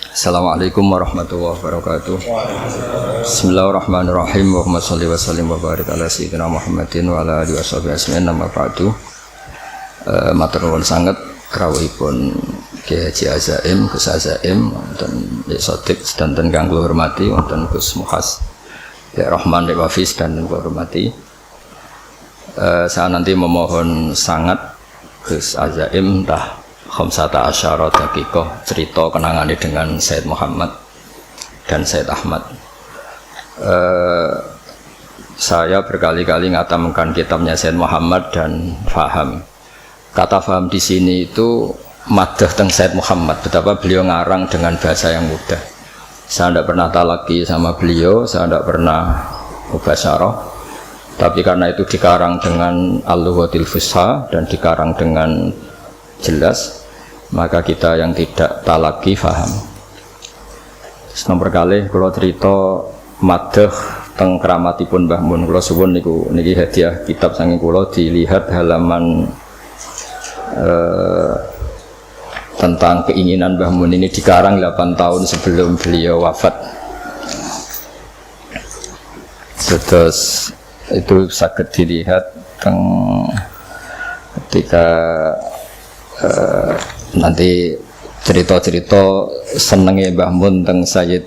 Assalamualaikum warahmatullahi wabarakatuh. Bismillahirrahmanirrahim. Allahumma sholli wa sallim wa barik ala sayyidina Muhammadin wa ala alihi washabihi ajmain. Amma ba'du. Matur nuwun sanget rawuhipun Ki Haji Azaim, Gus Azaim dan Sodik sedanten kang kula hormati wonten Gus Muhas ya Rahman Hafiz dan kula hormati. Saya nanti memohon sangat Gus Azaim dah khamsata asyara daqiqah cerita kenangannya dengan Sayyid Muhammad dan Sayyid Ahmad. Saya berkali-kali ngatamkan kitabnya Sayyid Muhammad dan faham. Kata faham di sini itu madah teng Sayyid Muhammad, betapa beliau ngarang dengan bahasa yang mudah. Saya tidak pernah talaki sama beliau, saya tidak pernah mubasyarah, tapi karena itu dikarang dengan al-lughatil fusha dan dikarang dengan jelas, maka kita yang tidak talaki faham. Nomor kali kalau cerita madah teng keramatipun Mbah Mun, kula suwun niki hadiah kitab saking kula, dilihat halaman tentang keinginan Mbah Mun ini dikarang 8 tahun sebelum beliau wafat. Terus itu sakit dilihat ketika nanti cerita-cerita senengnya Mbah Mun tentang Sayyid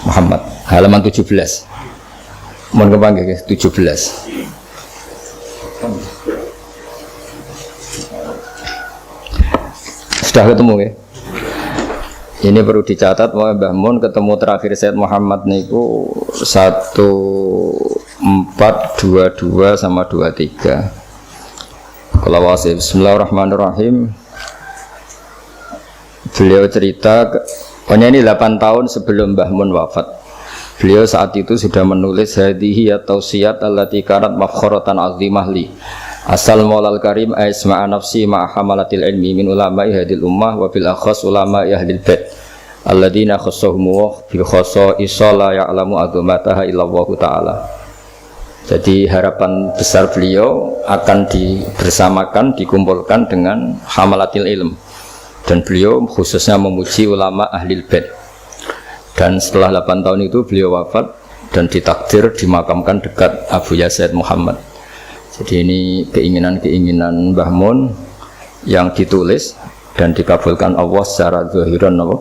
Muhammad halaman 17. Mohon kepanggih 17. Sudah ketemu ya? Ini perlu dicatat bahwa Mbah Mun ketemu terakhir Sayyid Muhammad niku 1422 sama 23. Kalau wasif Bismillahirrahmanirrahim. Beliau cerita, pokoknya ini 8 tahun sebelum Mbah Mun wafat. Beliau saat itu sudah menulis hadihi atau siyat allati karat mafkhoratan azimah li. Asal maulal karim aisma'a nafsi ma'a hamalatil ilmi min ulama'i hadil ummah wa bil akhas ulama'i ahlil bait alladina khassahum bil khassa isala ya'lamu azamataha illallahu ta'ala. Jadi harapan besar beliau akan dibersamakan, dikumpulkan dengan hamalatil ilm, dan beliau khususnya memuji ulama ahlil bait. Dan setelah 8 tahun itu beliau wafat dan ditakdir dimakamkan dekat Abu Yazid Muhammad. Jadi ini keinginan-keinginan Mbah Mun yang ditulis dan dikabulkan Allah secara zahiran wa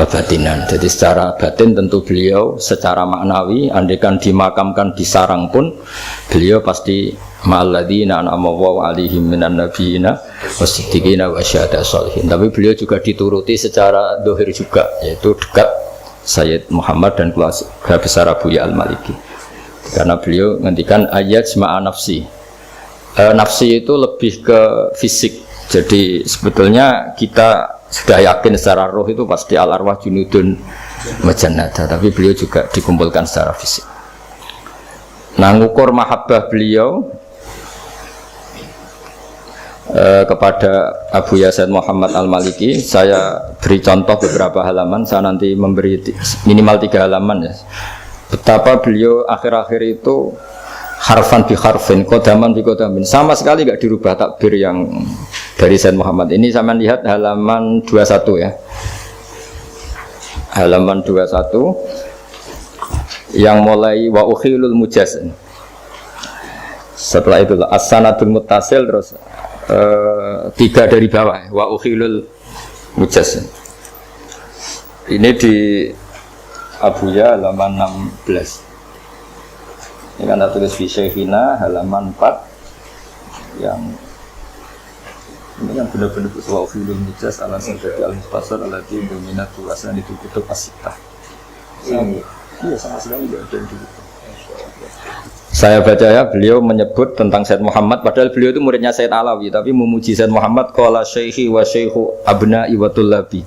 batinan. Jadi secara batin tentu beliau secara maknawi andaikan dimakamkan di sarang pun beliau pasti ma'alladzina an'ama Allahu 'alaihim minan nabiyina wasiddiqina wasyuhada'i sholihin. Tapi beliau juga dituruti secara zahir juga, yaitu dekat Sayyid Muhammad dan keluarga besar Abu Ya Al-Maliki. Karena beliau ngendikan ayat sema'a nafsi. Nafsi itu lebih ke fisik. Jadi sebetulnya kita sudah yakin secara roh itu pasti al-arwah junudun majannada, tapi beliau juga dikumpulkan secara fisik. Nah, ngukur mahabbah beliau kepada Abu Yazid Muhammad Al-Maliki, saya beri contoh beberapa halaman. Saya nanti memberi minimal 3 halaman ya. Betapa beliau akhir-akhir itu harfan bi harfin, kodaman bi kodamin, sama sekali nggak dirubah takbir yang dari Sayyid Muhammad. Ini sama lihat halaman 21 ya, halaman 21 yang mulai wa ukhilul mujaz. Setelah itu as-sanadul muttasil, terus 3 dari bawah wa ukhilul mujaz. Ini di Abu Ya halaman 16. Ini kan tulis fi Syekhina halaman 4 yang ini kan benar-benar wa ukhilul mujaz ala sadati al-mukhtasar alati dominat tuasan itu kutub as-sittah. Iya, sama sekali tidak ada yang dulu. Saya baca ya, beliau menyebut tentang Sayyid Muhammad, padahal beliau itu muridnya Sayyid Alawi, tapi memuji Sayyid Muhammad qala syekhi wa syekhu abna'i wa tullabi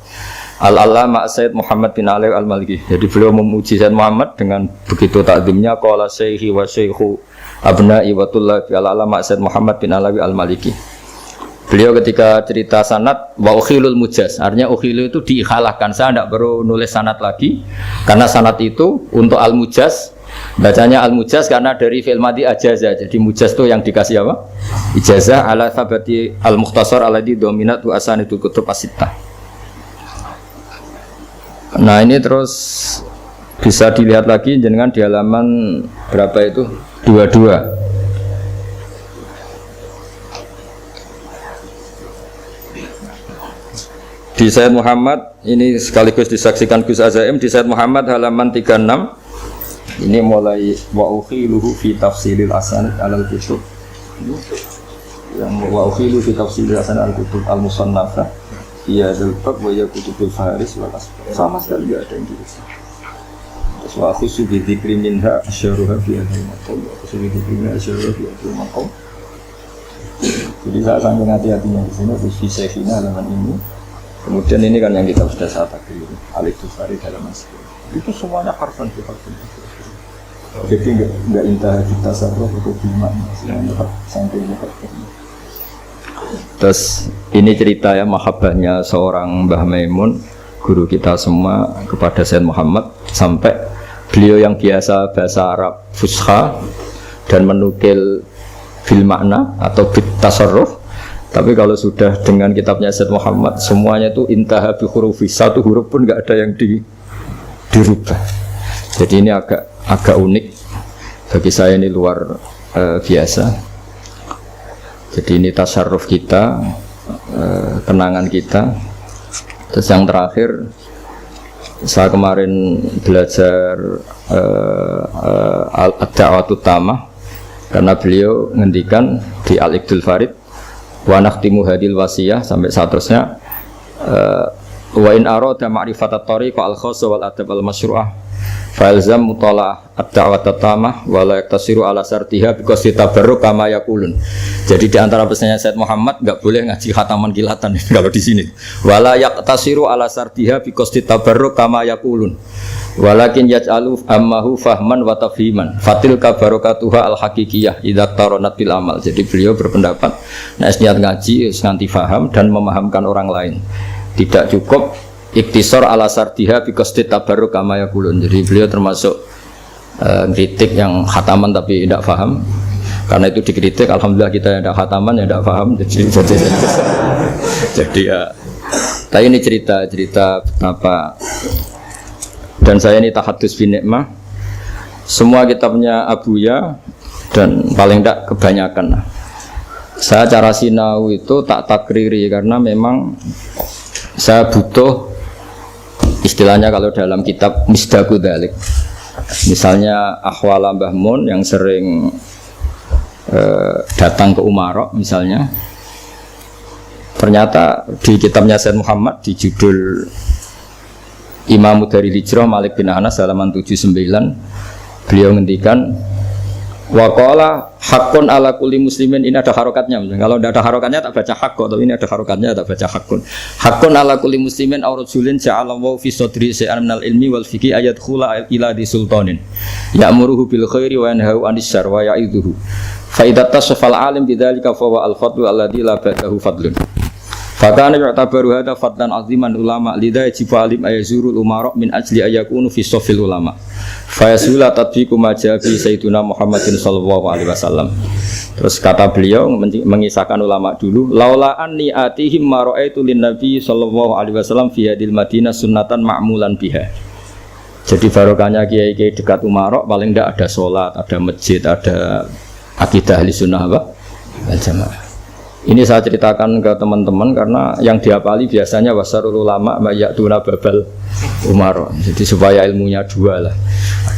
al-allama Sayyid Muhammad bin Ali Al-Maliki. Jadi beliau memuji Sayyid Muhammad dengan begitu takdimnya qala syekhi wa syekhu abna'i wa tullabi al-allama Sayyid Muhammad bin Ali Al-Maliki. Beliau ketika cerita sanad wa ukhilul mujaz, artinya ukhilu itu diikhalahkan. Saya tidak perlu nulis sanad lagi karena sanad itu untuk al-mujaz, bacanya al-mujaz karena dari fi'il madhi ajaza. Jadi mujaz itu yang dikasih apa? Ijazah ala thabati al-mukhtasar alladhi dominat wa asanidul kutub as-sittah. Nah ini terus bisa dilihat lagi jenengan di halaman berapa itu? 22. Di Sayyid Muhammad ini sekaligus disaksikan Gus Azaim di Sayyid Muhammad halaman 36. Ini mulai wa ukhiluhu fi tafsilil asanid alal kutub. Yang wa ukhilu fi tafsilil asanid al kutub al musannafah. Iya dzal-bab wa ya kutubul faris wal asbab. Sama sekali enggak ada yang gitu. Terus wa khusu bi dzikri minha asyaruha fi hadhil maqam. Khusu bi dzikri minha asyaruha fi hadhil maqam. Jadi saya sangat hati-hatinya di sini di sehina halaman ini. Kemudian ini kan yang kita sudah saat tadi Al-Iktufari dalam masjid itu semuanya harfan biharfin. Jadi enggak intah kita sarroh atau bimakna semuanya sampai ini. Terus ini cerita ya mahabbahnya seorang Mbah Maimun guru kita semua kepada Sayyid Muhammad sampai beliau yang biasa bahasa Arab fusha dan menukil bil makna atau bit tasarruf. Tapi kalau sudah dengan kitabnya Sayyid Muhammad semuanya itu intaha bi hurufi, satu huruf pun enggak ada yang dirubah. Jadi ini agak unik bagi saya, ini luar biasa. Jadi ini tasarruf kita, kenangan kita. Terus yang terakhir saya kemarin belajar ad-da'watut tamah karena beliau ngendikan di Al-Iqdul Farid wa nakhtimu hadil wasiyah sampai seterusnya wa in arada ma'rifatat tariq al-khassa wal adab al-masyru'ah falzam mutala'ah ad-da'watat tamah wa la yaktasiru ala sartiha biqasdi tabarruk kama yaqulun. Jadi di antara pesannya Sayyid Muhammad enggak boleh ngaji khataman kilatan kalau di sini. Wa la yaktasiru ala sartiha biqasdi tabarruk kama yaqulun. Walakin yaj'alu ammahu fahman wa tafhiman fatil kabarokatuha al-haqiqiyah idza taronat bil amal. Jadi beliau berpendapat nek niat ngaji wis nganti faham dan memahamkan orang lain. Tidak cukup iktisar ala sardiha bi qasdi tabarruk kama yaqulun. Jadi beliau termasuk kritik yang khataman tapi tidak faham. Karena itu dikritik, alhamdulillah kita yang tidak khataman yang tidak faham. Jadi ya. Tapi ini cerita betapa. Dan saya ini tahadus bin nikmah. Semua kitabnya Abuya dan paling tidak kebanyakan. Saya cara sinau itu tak takriri karena memang saya butuh istilahnya kalau dalam kitab misdaku dzalik. Misalnya Ahwal Mbah Mun yang sering datang ke Umarok misalnya. Ternyata di kitabnya Sayyid Muhammad di judul Imam dari Hijrah Malik bin Anas halaman 79 beliau ngendikan waqala haqqun ala kulli muslimin. Ini ada harokatnya, kalau tidak ada harokatnya tak baca haqqo, tapi ini ada harokatnya tak baca haqqun. Haqqun ala kulli muslimin aw rajulin ja'alallahu fi sadri shay'an minal ilmi wal fiqhi ayadkhula ila di sultanin ya'muruhu bil khairi wa yanhahu 'anil syarri wa ya'idhuhu fa idza tasafal alim bidzalika fa wa al fadlu alladzi la ba'dahu fadlun. Fakana yu'tabaru hadza fadlan 'aziman ulama lidha yajibu alim ayazurul umara min ajli ayakunu fi safil ulama. Fa yasula tatbiqu ma ja'a bi sayyidina Muhammadin sallallahu alaihi wasallam. Terus kata beliau mengisahkan ulama dulu, laula anni atihim ma ra'aitu lin nabi sallallahu alaihi wasallam fi hadil madinah sunnatan ma'mulan biha. Jadi barokahnya kiai-kiai dekat Umarok paling tidak ada sholat, ada masjid, ada akidah ahli sunnah wal jamaah. Ini saya ceritakan ke teman-teman karena yang dihafali biasanya wasarul ulama mayatuna babal Umar. Jadi supaya ilmunya dua lah.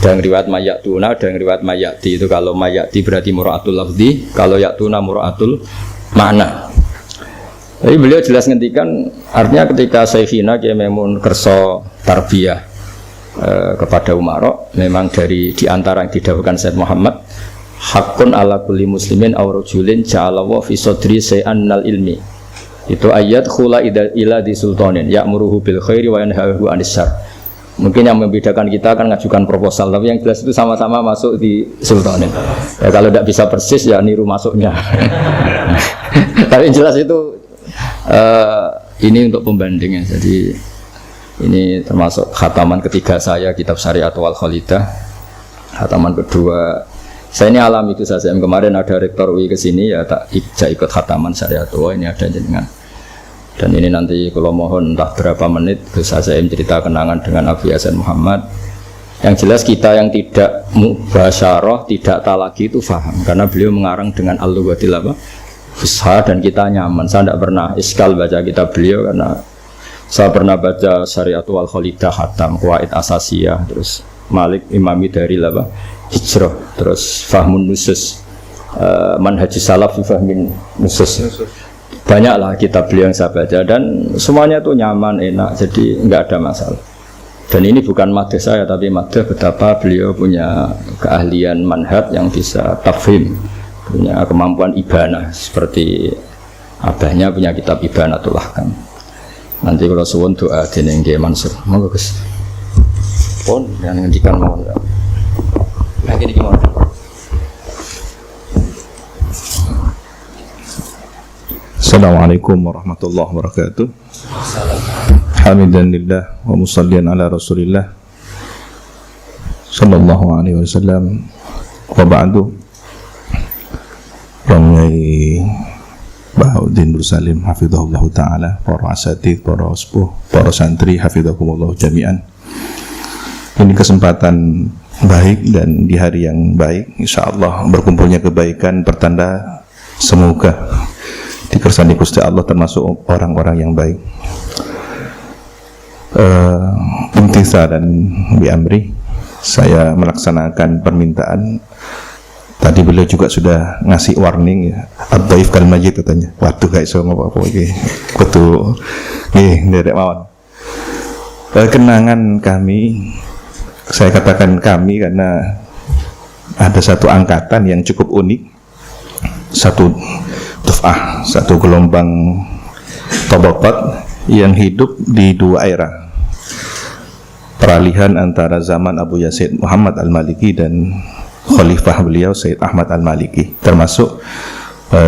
Ada yang riwayat mayatuna, ada yang riwayat mayati. Itu kalau mayati berarti mura'atul lafzi, kalau yatuna mura'atul makna. Jadi beliau jelas ngendikan artinya ketika Syekhina Kiai Maimun kerso tarbiyah kepada Umar, memang dari diantara yang didahulukan Sayyid Muhammad hakun ala kulli muslimin aw rajulin ja'alallahu fi sadri shay'an minal ilmi. Itu ayat khula ila di sultanin ya'muruhu bil khairi wa yanhahu 'anil syarr. Mungkin yang membedakan kita akan ngajukan proposal, tapi yang jelas itu sama-sama masuk di sultanin. Ya kalau tidak bisa persis ya niru masuknya. Tapi yang jelas itu ini untuk pembandingnya. Jadi ini termasuk khataman ketiga saya kitab Syariat wal Khalidah. Khataman kedua saya ini alami itu saja. Kemarin ada rektor UI ke sini ya tak ikut khataman Syariat. Wah ini ada jenengan. Dan ini nanti kalau mohon entah berapa menit bisa saya cerita kenangan dengan Abu Hasan Muhammad. Yang jelas kita yang tidak mubasyarah, tidak talaki itu faham karena beliau mengarang dengan al-lughatil fusha dan kita nyaman. Saya tidak pernah iskal baca kitab beliau karena saya pernah baca Syariatul Khalidah Hatam, Qawaid Asasiyah, terus Malik Imami dari Hijrah, terus Fahmun Nusus, Manhaj Salaf fi Fahmin Nusus. Banyaklah kitab beliau yang saya baca dan semuanya itu nyaman, enak, jadi nggak ada masalah. Dan ini bukan madhah saya tapi madhah betapa beliau punya keahlian manhaj yang bisa tafhim, punya kemampuan ibanah seperti abahnya punya kitab Ibanatul Ahkam. Nanti kalau suwun doa dening Nggih Mansur. Monggo Gus. Pun yang ngendikan mawon. Lagi iki mawon. Assalamualaikum warahmatullahi wabarakatuh. Hamidan lillah wa musallian ala rasulillah sallallahu alaihi wasallam wa ba'du. Ramai Bahauddin Nursalim hafizahullah ta'ala, para asatidz, para sepuh, para santri hafizahumullah jami'an. Ini kesempatan baik dan di hari yang baik, insyaallah berkumpulnya kebaikan pertanda semoga dikersani Gusti Allah termasuk orang-orang yang baik. Imtithal dan biamri, saya melaksanakan permintaan. Tadi beliau juga sudah ngasih warning ya, ad-dhaif kal majid katanya. Waduh gak iso ngopo-ngopo iki. Kudu nggih nderek mawon. Kenangan kami, saya katakan kami karena ada satu angkatan yang cukup unik. Satu duf'ah, satu gelombang tabaqat yang hidup di dua era. Peralihan antara zaman Abu Yazid Muhammad Al-Maliki dan khalifah beliau Sayyid Ahmad Al-Maliki, termasuk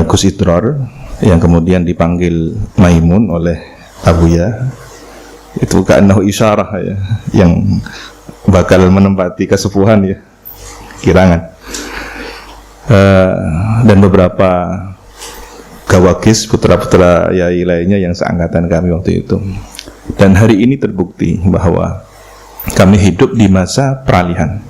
Gus Idror yang kemudian dipanggil Maimun oleh Abuya. Itu ka'annahu isyarah ya, yang bakal menempati kesepuhan ya, kirangan. Dan beberapa gawakis putra-putra yai lainnya yang seangkatan kami waktu itu. Dan hari ini terbukti bahwa kami hidup di masa peralihan.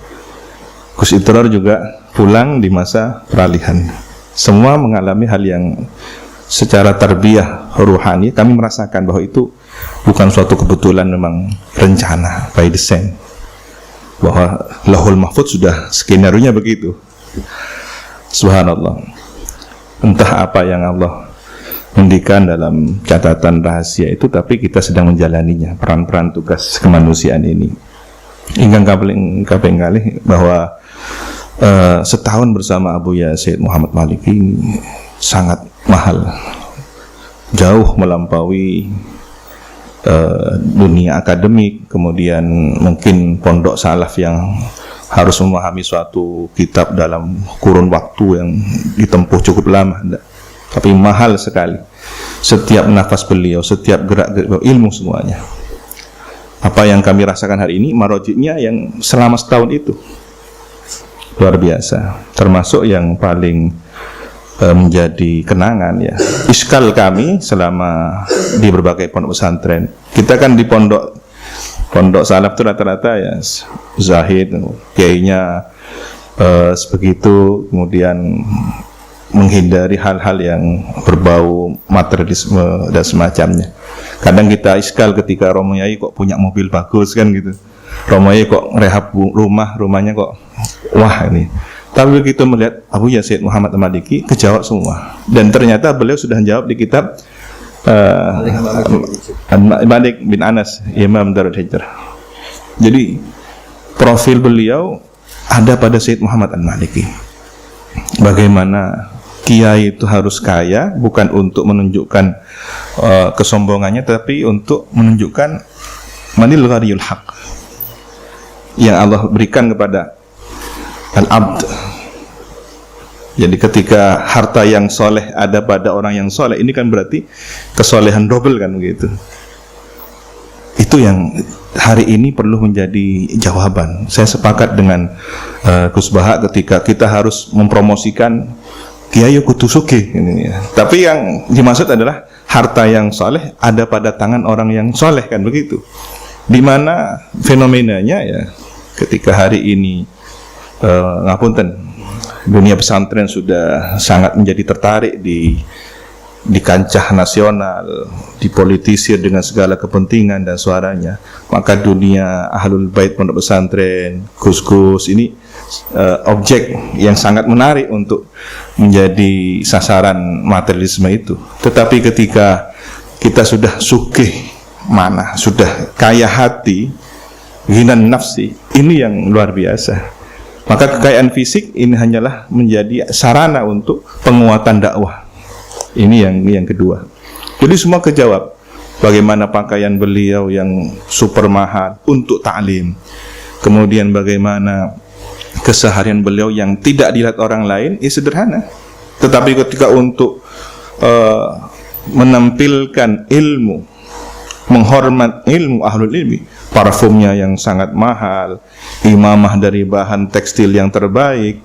Gus Idror juga pulang di masa peralihan. Semua mengalami hal yang secara tarbiyah ruhani kami merasakan bahwa itu bukan suatu kebetulan, memang rencana by design, bahwa Lauhul Mahfuz sudah skenario-nya begitu. Subhanallah. Entah apa yang Allah mendikan dalam catatan rahasia itu, tapi kita sedang menjalaninya, peran-peran tugas kemanusiaan ini. Ingkang kaping kalih bahwa setahun bersama Abu Yazid Muhammad Maliki sangat mahal, jauh melampaui dunia akademik, kemudian mungkin pondok salaf yang harus memahami suatu kitab dalam kurun waktu yang ditempuh cukup lama, tapi mahal sekali. Setiap nafas beliau, setiap gerak-gerik ilmu semuanya. Apa yang kami rasakan hari ini marojiknya yang selama setahun itu luar biasa, termasuk yang paling menjadi kenangan ya, iskal kami selama di berbagai pondok pesantren. Kita kan di pondok salaf itu rata-rata ya zahid, kiainya sebegitu, kemudian menghindari hal-hal yang berbau materialisme dan semacamnya. Kadang kita iskal ketika Romo Yai kok punya mobil bagus kan gitu, Romo Yai kok rehab rumahnya kok wah ini. Tapi begitu melihat Abu Yazid Muhammad Al-Maliki, kejawab semua. Dan ternyata beliau sudah menjawab di kitab Malik bin Anas, Imam Darul Hijrah. Jadi profil beliau ada pada Sayyid Muhammad Al-Maliki. Bagaimana kiai itu harus kaya, bukan untuk menunjukkan kesombongannya, tapi untuk menunjukkan manil ghariyul haq yang Allah berikan kepada al-abd. Jadi ketika harta yang soleh ada pada orang yang soleh, ini kan berarti kesolehan double kan begitu. Itu yang hari ini perlu menjadi jawaban. Saya sepakat dengan Gus Baha ketika kita harus mempromosikan Kiai kudu sugih ini ya. Tapi yang dimaksud adalah harta yang soleh ada pada tangan orang yang soleh, kan begitu. Di mana fenomenanya ya, ketika hari ini ngapunten, dunia pesantren sudah sangat menjadi tertarik di kancah nasional, dipolitisir dengan segala kepentingan dan suaranya, maka dunia ahlul bait pondok pesantren, gus-gus ini objek yang sangat menarik untuk menjadi sasaran materialisme itu. Tetapi ketika kita sudah sugih mana, sudah kaya hati, ghinan nafsi, ini yang luar biasa. Maka kekayaan fisik ini hanyalah menjadi sarana untuk penguatan dakwah. Ini yang kedua. Jadi semua kejawab. Bagaimana pakaian beliau yang super mahal untuk ta'lim. Kemudian bagaimana keseharian beliau yang tidak dilihat orang lain, sederhana. Tetapi ketika untuk menampilkan ilmu, menghormat ilmu ahlul ilmi, parfumnya yang sangat mahal, imamah dari bahan tekstil yang terbaik,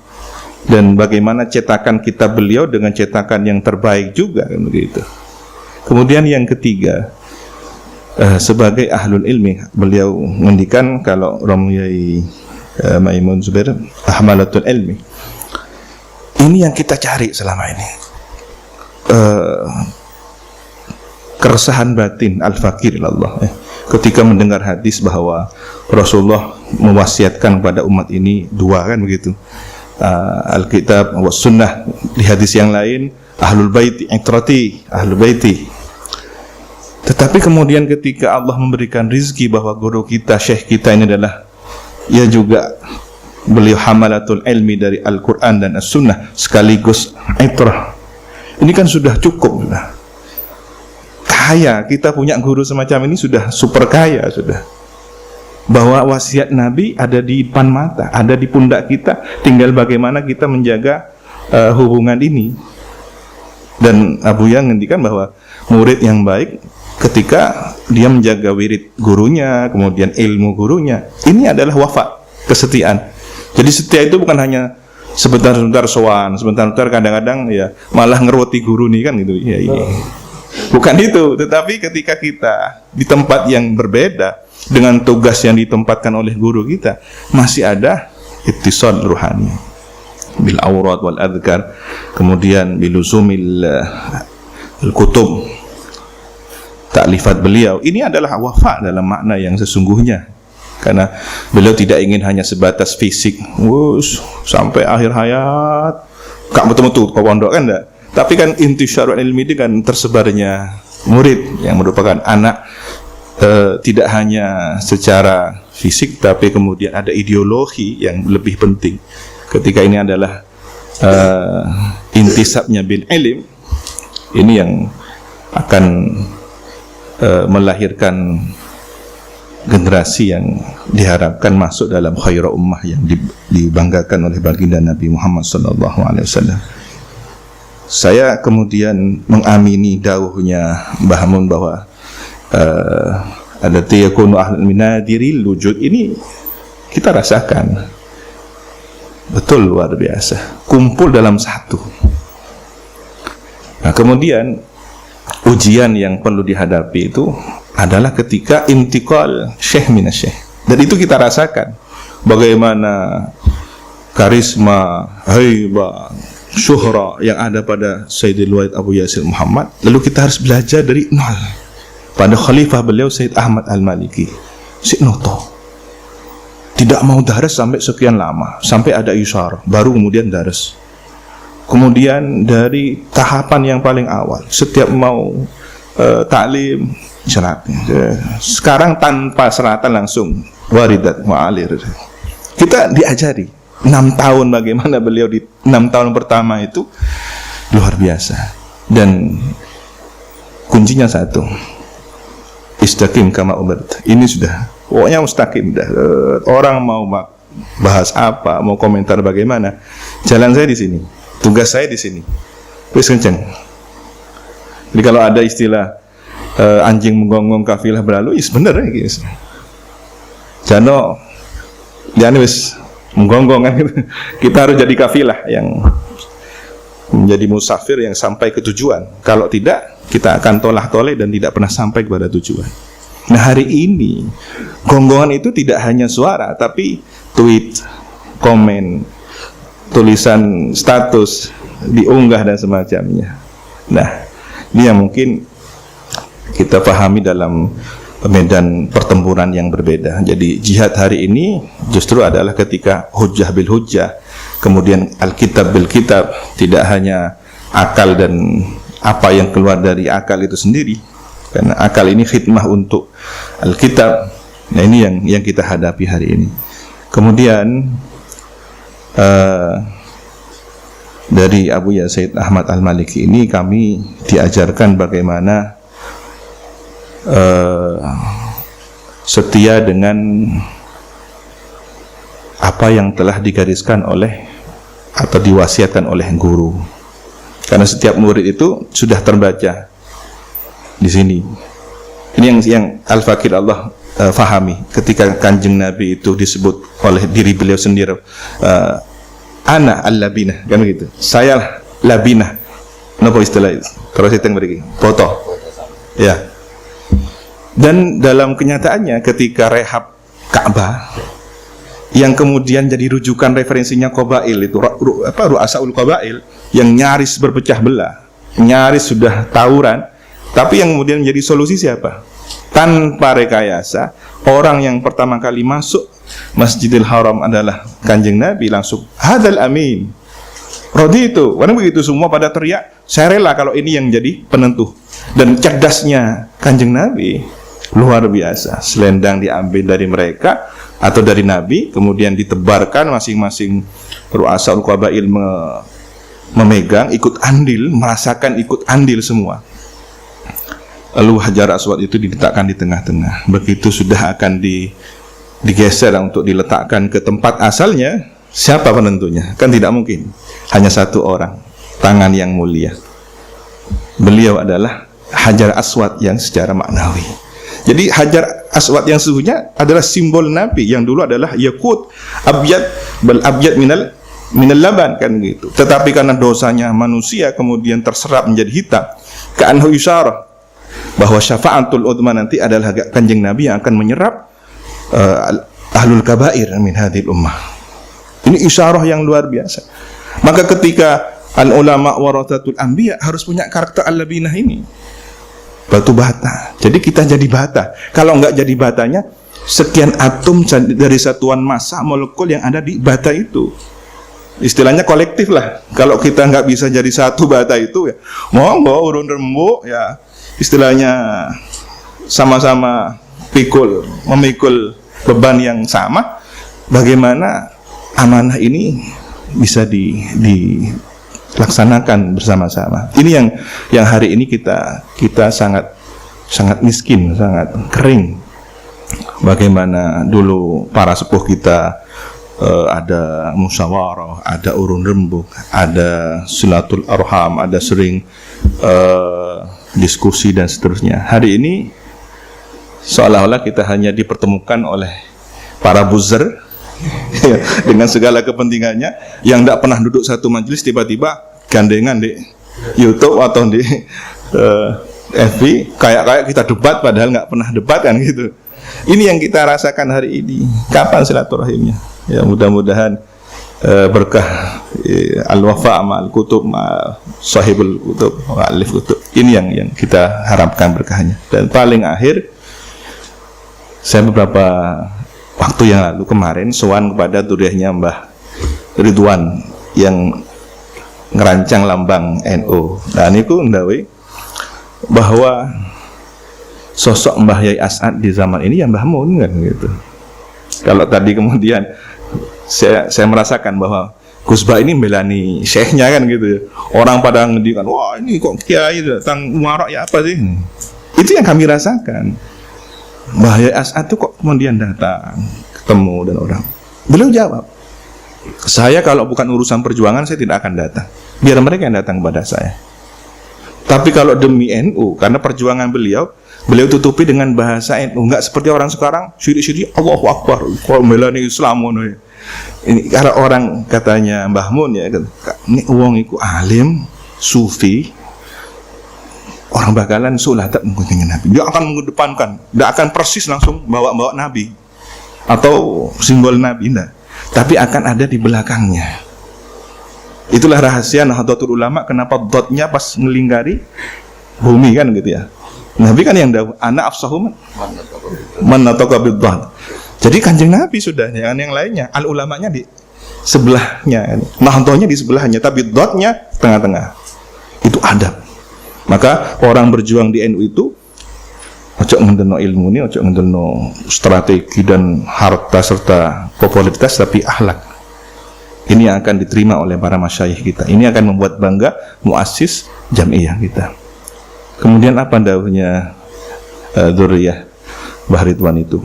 dan bagaimana cetakan kitab beliau dengan cetakan yang terbaik juga, kan begitu. Kemudian yang ketiga, sebagai ahlul ilmi, beliau mengendikan kalau Romyai Maimun Zubair ahmalatul ilmi. Ini yang kita cari selama ini, keresahan batin al-fakir ilallah, ketika mendengar hadis bahwa Rasulullah mewasiatkan kepada umat ini dua, kan begitu, Alkitab wa sunnah. Di hadis yang lain, ahlul baiti itrati, ahlul baiti. Tetapi kemudian ketika Allah memberikan rizki bahwa guru kita, syekh kita ini adalah, ia juga beliau hamalatul ilmi dari Al-Quran dan As-Sunnah sekaligus itrah, ini kan sudah cukup. Kaya, kita punya guru semacam ini sudah super kaya sudah. Bahwa wasiat Nabi ada di depan mata, ada di pundak kita, tinggal bagaimana kita menjaga hubungan ini. Dan Abu Yang ngendikan bahwa murid yang baik ketika dia menjaga wirid gurunya, kemudian ilmu gurunya, ini adalah wafa, kesetiaan. Jadi setia itu bukan hanya sebentar-sebentar sowan, sebentar-sebentar kadang-kadang ya malah ngeroti guru nih, kan gitu ya, ini. Bukan itu, tetapi ketika kita di tempat yang berbeda dengan tugas yang ditempatkan oleh guru kita, masih ada ittisal ruhani bil awrat wal adhkar, kemudian biluzumil kutub, taklifat beliau. Ini adalah wafa dalam makna yang sesungguhnya, karena beliau tidak ingin hanya sebatas fisik, sampai akhir hayat gak betul-betul ke pondok, kan enggak. Tapi kan intisyarul ilmi itu kan tersebarnya murid yang merupakan anak, tidak hanya secara fisik, tapi kemudian ada ideologi yang lebih penting. Ketika ini adalah intisabnya bil ilm, ini yang akan melahirkan generasi yang diharapkan masuk dalam khairul ummah yang dibanggakan oleh baginda Nabi Muhammad SAW. Saya kemudian mengamini dawuhnya Mbah Mun bahwa ada tiyakunu ahlul minadiril wujud, ini kita rasakan betul luar biasa, kumpul dalam satu. Nah, kemudian ujian yang perlu dihadapi itu adalah ketika intiqal syekh minasyekh, dan itu kita rasakan bagaimana karisma, haibah, syuhra yang ada pada Sayyidil Wahid Abu Yasir Muhammad. Lalu kita harus belajar dari nol pada khalifah beliau Sayyid Ahmad Al-Maliki, si Noto tidak mau daras sampai sekian lama, sampai ada isyarah baru kemudian daras. Kemudian dari tahapan yang paling awal, setiap mau taklim syarat, sekarang tanpa seratan langsung waridat mu'alir. Kita diajari 6 tahun bagaimana beliau di 6 tahun pertama itu luar biasa. Dan kuncinya satu, istaqim kama umirt. Ini sudah pokoknya mustaqim dah. Orang mau bahas apa, mau komentar bagaimana, jalan saya di sini, tugas saya di sini, wis kenceng. Jadi kalau ada istilah anjing menggonggong kafilah berlalu, is bener ya guys. Jano jangan wis menggonggong kan. Kita harus jadi kafilah yang menjadi musafir yang sampai ke tujuan. Kalau tidak, kita akan tolah-toleh dan tidak pernah sampai kepada tujuan. Nah, hari ini gonggongan itu tidak hanya suara, tapi tweet, komen, tulisan status, diunggah dan semacamnya. Nah, ini yang mungkin kita pahami dalam medan pertempuran yang berbeda. Jadi jihad hari ini justru adalah ketika hujjah bil hujjah, kemudian alkitab bil kitab, tidak hanya akal dan apa yang keluar dari akal itu sendiri, karena akal ini khidmah untuk alkitab. Nah, ini yang kita hadapi hari ini. Kemudian dari Abu Yazid Ahmad Al-Maliki ini kami diajarkan bagaimana setia dengan apa yang telah digariskan oleh atau diwasiatkan oleh guru, karena setiap murid itu sudah terbaca di sini. Ini yang Al-Fakir Allah fahami ketika Kanjeng Nabi itu disebut oleh diri beliau sendiri, ana al-labinah, kan begitu, saya labinah. Napa istilah itu? Terus itu yang beri foto ya. Dan dalam kenyataannya ketika rehab Ka'bah yang kemudian jadi rujukan referensinya Qabail itu, Ru'asaul Qabail yang nyaris berpecah belah, nyaris sudah tawuran, tapi yang kemudian menjadi solusi siapa? Tanpa rekayasa, orang yang pertama kali masuk Masjidil Haram adalah Kanjeng Nabi, langsung hadzal amin, raditu. Karena begitu semua pada teriak, saya rela kalau ini yang jadi penentu. Dan cerdasnya Kanjeng Nabi luar biasa. Selendang diambil dari mereka atau dari Nabi, kemudian ditebarkan, masing-masing Ru'asaul Qabail memegang, ikut andil, merasakan ikut andil semua. Lalu Hajar Aswad itu diletakkan di tengah-tengah. Begitu sudah akan digeser untuk diletakkan ke tempat asalnya, siapa penentunya? Kan tidak mungkin hanya satu orang, tangan yang mulia. Beliau adalah Hajar Aswad yang secara maknawi. Jadi Hajar Aswad yang sesungguhnya adalah simbol Nabi yang dulu adalah yakut abyad bal abyad minal laban, kan gitu. Tetapi karena dosanya manusia kemudian terserap menjadi hitam. Ka'anhu isyarah bahwa syafa'atul udma nanti adalah Kanjeng Nabi yang akan menyerap ahlul kabair min hadhil ummah. Ini isyarah yang luar biasa. Maka ketika al ulama warathatul anbiya harus punya karakter al-labinah ini. Batu bata. Jadi kita jadi bata. Kalau enggak jadi batanya, sekian atom dari satuan massa molekul yang ada di bata itu. Istilahnya kolektif lah. Kalau kita enggak bisa jadi satu bata itu, ya monggo urun rembuk, ya istilahnya sama-sama memikul beban yang sama. Bagaimana amanah ini bisa dilaksanakan bersama-sama. Ini yang hari ini kita sangat miskin, sangat kering. Bagaimana dulu para sepuh kita ada musyawarah, ada urun rembuk, ada silatul arham, ada sering diskusi dan seterusnya. Hari ini seolah-olah kita hanya dipertemukan oleh para buzzer dengan segala kepentingannya, yang tidak pernah duduk satu majelis tiba-tiba gandengan di YouTube atau di FB kayak kita debat padahal nggak pernah debat, kan gitu. Ini yang kita rasakan hari ini. Kapan silaturahimnya? Ya mudah-mudahan berkah al-wafa ma'al kutub sahibul kutub alif kutub. Ini yang kita harapkan berkahnya. Dan paling akhir, saya beberapa waktu yang lalu kemarin sowan kepada duriahnya Mbah Ridwan yang ngerancang lambang NU. Nah niku ndawe bahwa sosok Mbah Yai As'ad di zaman ini ya Mbah Mun, kan gitu. Kalau tadi kemudian saya merasakan bahwa Gus Bah ini melani syekhnya, kan gitu. Orang pada ngedikan, wah ini kok kiai datang muarak ya apa sih? Itu yang kami rasakan. Mbah Yai As'ad itu kok kemudian datang ketemu dan orang. Beliau jawab, saya kalau bukan urusan perjuangan saya tidak akan datang. Biar mereka yang datang kepada saya. Tapi kalau demi NU, karena perjuangan beliau Beliau tutupi dengan bahasa itu, enggak seperti orang sekarang syirik-syirik Allahu Akbar, kalau melani Islam ngono ya. Ini kalau orang katanya Mbah Mun ya, ini wong iku alim, sufi, orang bakalan sulatan menggunting Nabi. Dia akan mengedepankan, tidak akan persis langsung bawa Nabi atau simbol Nabi, enggak. Tapi akan ada di belakangnya. Itulah rahasia Nahdlatul Ulama, kenapa dotnya pas ngelingkari bumi kan gitu ya. Nabi kan yang dahulu, anak afsahu man nataqa bid-dhat. Jadi Kanjeng Nabi sudah, jangan yang lainnya. Al ulamanya di sebelahnya, nahdhahnya di sebelahnya, tapi dotnya tengah-tengah. Itu adab. Maka orang berjuang di NU itu ojo ngendelno ilmu ini, ojo ngendelno strategi dan harta serta popularitas, tapi akhlak. Ini yang akan diterima oleh para masyayikh kita. Ini akan membuat bangga muassis jamiah kita. Kemudian apa dawuhnya Dzurriyah Mbah Ridwan itu?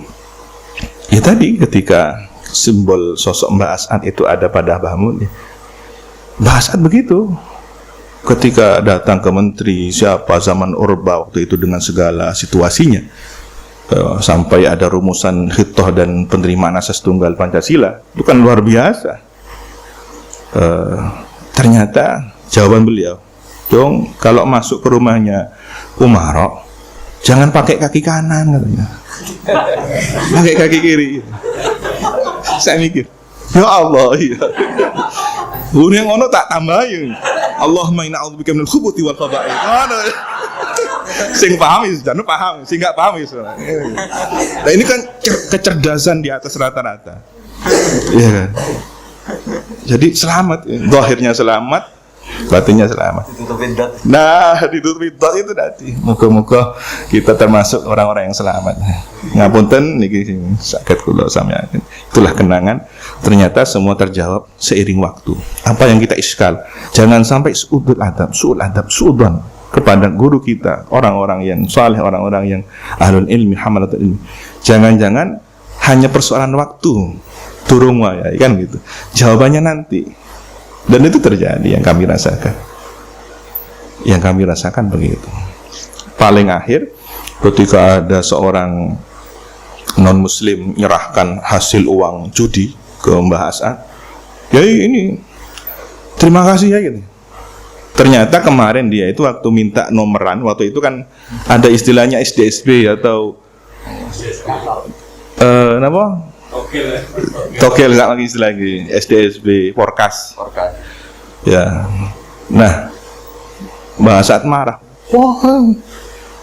Ya tadi ketika simbol sosok Mbah As'ad itu ada pada Mbah Mun, Mbah As'ad begitu. Ketika datang ke menteri siapa zaman Orba waktu itu dengan segala situasinya, sampai ada rumusan khitoh dan penerimaan asas tunggal Pancasila, itu kan luar biasa. Ternyata jawaban beliau, dong kalau masuk ke rumahnya Umarok jangan pakai kaki kanan katanya, pakai kaki kiri. Saya mikir, ya Allah, iya. Yang ngono tak tambahin. Allahumma inna a'udzubika minal khubuthi wal khaba'ith. Sing paham ya, jangan paham. Sing nggak paham ya. Nah ini kan kecerdasan di atas rata-rata. Iya kan. Jadi selamat, zahirnya selamat, batinnya selamat. Nah, ditutupi dot itu tadi. Moga-moga kita termasuk orang-orang yang selamat. Ngapunten niki saged kula sampeyan. Itulah kenangan. Ternyata semua terjawab seiring waktu. Apa yang kita iskal, jangan sampai su'ul adab kepada guru kita, orang-orang yang saleh, orang-orang yang ahlul ilmi, hamalatul ilmi. Jangan-jangan hanya persoalan waktu. Turung ya kan gitu. Jawabannya nanti. Dan itu terjadi yang kami rasakan. Yang kami rasakan begitu. Paling akhir ketika ada seorang non muslim menyerahkan hasil uang judi ke Mbah As'ad, ya ini terima kasih ya gitu. Ternyata kemarin dia itu waktu minta nomeran, waktu itu kan ada istilahnya SDSB atau apa? Togel nggak lagi istilah lagi, SDSB forecast. Ya, nah Mbah As'ad marah. Wah,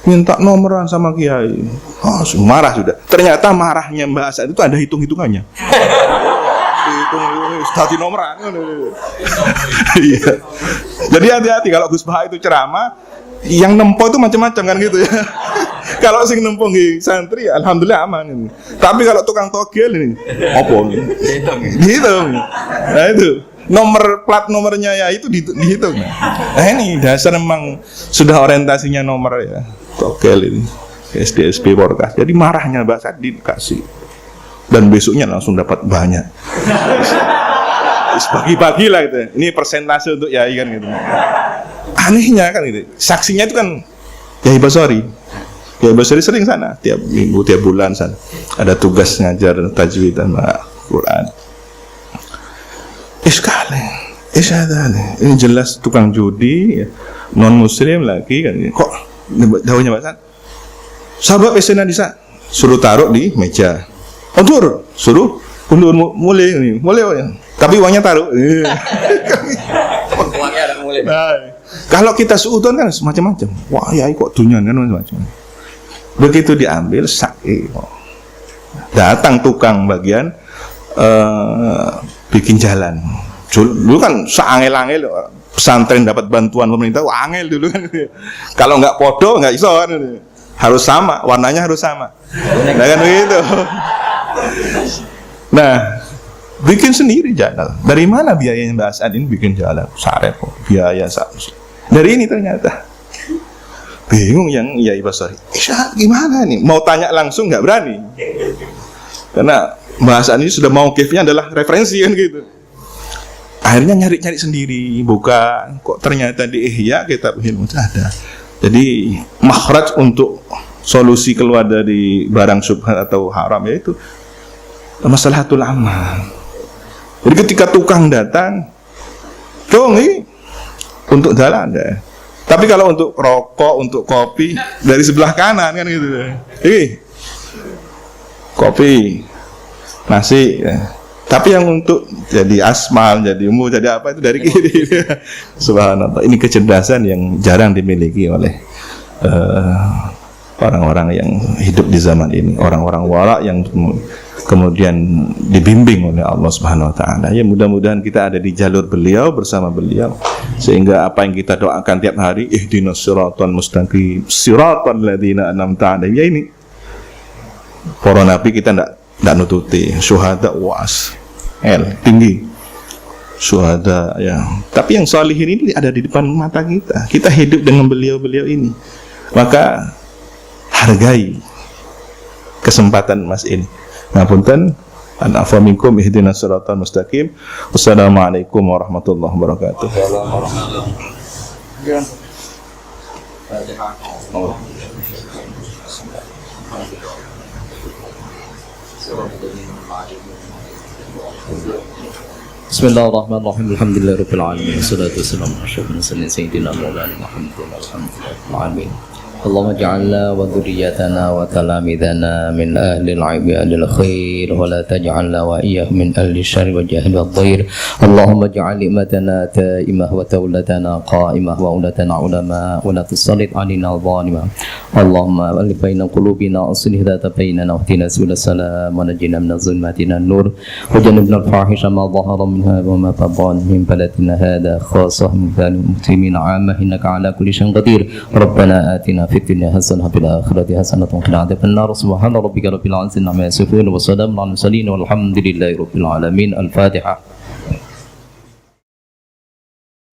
minta nomoran sama kiai. Oh, marah sudah. Ternyata marahnya Mbah As'ad itu ada hitung-hitungannya. Tadi nomoran. Iya. Jadi hati-hati kalau Gus Bah itu ceramah, yang nempo itu macam-macam kan gitu ya. Kalau sing nempo nggih santri, alhamdulillah aman. Tapi kalau tukang togel ini, apa ini? Dihitung. Nah itu nomor plat nomornya ya itu dihitung. Nah ini dasar memang sudah orientasinya nomor ya. Togel ini SDSB forecast. Jadi marahnya Mbak As'ad dikasih. Dan besoknya langsung dapat banyak. Pagi-pagi lah gitu. Ini persentase untuk yai kan gitu. Anehnya kan gitu. Saksinya itu kan Yai Basori. Yai Basori sering sana, tiap minggu, tiap bulan sana. Ada tugas ngajar tajwid dan Quran. Ini jelas tukang judi, ya. Non muslim lagi kan. Kok daunnya Pak? Sahabat pesanan di sana. Suruh taruh di meja. Undur, suruh undur mulai. Tapi uangnya taruh. Uangnya ada mulai. Nah, kalau kita suudon kan semacam-macam. Wah, ya kok dunyan kan macam-macam. Begitu diambil datang tukang bagian bikin jalan. Dulu kan seangel-angel pesantren dapat bantuan pemerintah, angel dulu kan. Kalau nggak podo nggak iso kan. Harus sama, warnanya harus sama. Nah kan begitu. Nah, bikin sendiri jalan. Dari mana biayanya Mbak As'ad ini bikin jalan? Sarep biaya dari ini ternyata. Bingung yang Yai Basori. Gimana nih? Mau tanya langsung nggak berani. Karena Mbak As'ad ini sudah mau kifnya adalah referensi kan gitu. Akhirnya nyari-nyari sendiri, buka. Kok ternyata di Ihya kitab ilmu ada. Jadi makhraj untuk solusi keluar dari barang syubhat atau haram, yaitu maslahatul amal. Jadi ketika tukang datang, dong ini untuk jalan ya. Tapi kalau untuk rokok, untuk kopi dari sebelah kanan kan gitu. Kopi, nasi ya. Tapi yang untuk jadi asmal, jadi umum, jadi apa itu dari kiri. Subhanallah. Ini kecerdasan yang jarang dimiliki oleh orang-orang yang hidup di zaman ini, orang-orang wara yang kemudian dibimbing oleh Allah Subhanahu wa taala. Ya, mudah-mudahan kita ada di jalur beliau, bersama beliau, sehingga apa yang kita doakan tiap hari, ihdinas siratal mustaqim, siratal ladzina an'amta 'alaihim. Ya ini para nabi kita enggak nututi, syuhada was tinggi syuhada ya. Tapi yang salihin ini ada di depan mata kita. Kita hidup dengan beliau-beliau ini. Maka hargai kesempatan Mas ini. Ngapunten, an afa minkum ihdinas siratal mustaqim. Wassalamualaikum warahmatullahi wabarakatuh. Bismillahirrahmanirrahim. Alhamdulillahirabbil alamin. Wassalatu wassalamu ala asyrofil mursalin sayyidina maulana Muhammadin walhamdulillahi alamin. Allahumma ij'alna wa dhurriyatana wa talamidana min ahli al-'ilmi wal khair wa la taj'alna wa iyyahum min ahli syarri wa jahli wad dhair. Allahumma ij'al imatana ta'imah wa tawlatana qa'imah wa ulatana ulama wa la tusallit 'alaina adh-dhalimah. Allahumma alif baina qulubina aslih dhata bainana wa hdina subul salam wa najjina min adh-dhulumati ila an-nur wa jannibna al-fahisha ma dhahara minha wa ma baṭana min balatina hadha khassah min muslimin 'ammah innaka 'ala kulli syai'in qadir. Rabbana atina في الدنيا حسنة وفي الآخرة حسنة وقنا عذاب النار. سبحان ربك رب العزة عما يصفون وسلام على المرسلين والحمد لله رب العالمين. الفاتحة.